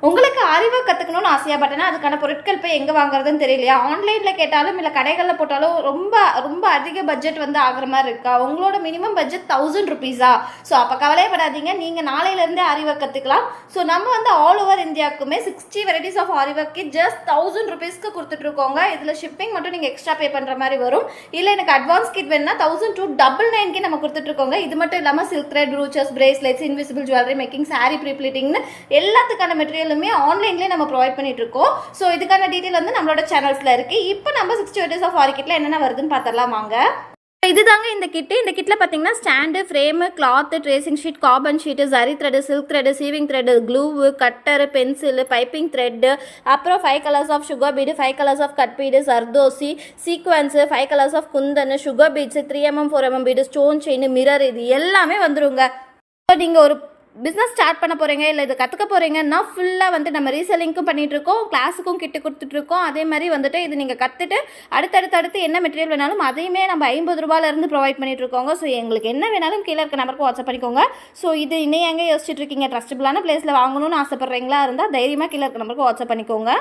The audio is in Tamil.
உங்களுக்கு அறிவை கற்றுக்கணும்னு ஆசையாக பட்டனா அதுக்கான பொருட்கள் போய் எங்கே வாங்குறதுன்னு தெரியலையா? ஆன்லைனில் கேட்டாலும் இல்லை கடைகளில் போட்டாலும் ரொம்ப ரொம்ப அதிக பட்ஜெட் வந்து ஆகிற மாதிரி இருக்கா? உங்களோட மினிமம் பட்ஜெட் 1000 ருபீஸா? ஸோ அப்போ கவலையப்படாதீங்க, நீங்கள் நாளையிலேருந்தே அறிவை கற்றுக்கலாம். ஸோ நம்ம வந்து ஆல் ஓவர் இந்தியாவுக்குமே 60 வெரைட்டிஸ் ஆஃப் ஆரிவர்க்கு ஜஸ்ட் 1000 ருபீஸ்க்கு கொடுத்துட்ருக்கோங்க. இதில் ஷிப்பிங் மட்டும் நீங்கள் எக்ஸ்ட்ரா பே பண்ணுற மாதிரி வரும். இல்லை எனக்கு அட்வான்ஸ் கிட் வேணுன்னா 1299 நம்ம கொடுத்துட்ருக்கோங்க. இது மட்டும் இல்லாமல் silk thread, brooches, bracelets, invisible jewellery making, sari ப்ரீப்ளீட்டிங்னு எல்லாத்துக்கான மெட்டீரியல் ஆன்லைன்லயே நம்ம ப்ரொவைட் பண்ணிட்டு இருக்கோம். ஸோ இதுக்கான டீட்டெயில் வந்து நம்மளோட சேனல்ஸ்ல இருக்கு. இப்போ நம்ம 60 வெரைட்டிஸ் ஆஃப் ஆரி கிட்ல என்னென்ன வருதுன்னு பார்த்தரலாம் வாங்க. இதுதாங்க இந்த கிட்டு. இந்த கிட்டில் பார்த்தீங்கன்னா stand, frame, cloth, tracing sheet, carbon sheet, zari thread, silk thread, sewing thread, glue, cutter, pencil, piping thread, அப்புறம் 5 colours of sugar bead, 5 colours of cut bead, zardozi, sequins, 5 colours of kundan, sugar beads, 3mm 4mm bead, stone chain, mirror, இது எல்லாமே வந்துருங்க. இப்போ நீங்கள் ஒரு பிஸ்னஸ் ஸ்டார்ட் பண்ண போகிறீங்க இல்லை இது கற்றுக்க போகிறீங்கன்னா ஃபுல்லாக வந்து நம்ம ரீசெல்லிங்க்கும் பண்ணிகிட்ருக்கோம், கிளாஸுக்கும் கிட்டு கொடுத்துட்ருக்கோம். அதே மாதிரி வந்துட்டு இது நீங்கள் கற்றுட்டு அடுத்தடுத்து என்ன மெட்டீரியல் வேணாலும் அதையுமே நம்ம 50 ரூபாயிலேருந்து ப்ரொவைட் பண்ணிகிட்ருக்கோங்க. ஸோ எங்களுக்கு என்ன வேணாலும் கீழே இருக்க நம்பருக்கு வாட்ஸ்அப் பண்ணிக்கோங்க. ஸோ இது இன்னும் எங்கே யோசிச்சுட்டு இருக்கீங்க, ட்ரஸ்டபுளான பிளேஸில் வாங்கணும்னு ஆசைப்பட்றீங்களா இருந்தால் தைரியமாக கீழே இருக்க நம்பருக்கு வாட்ஸ்அப் பண்ணிக்கோங்க.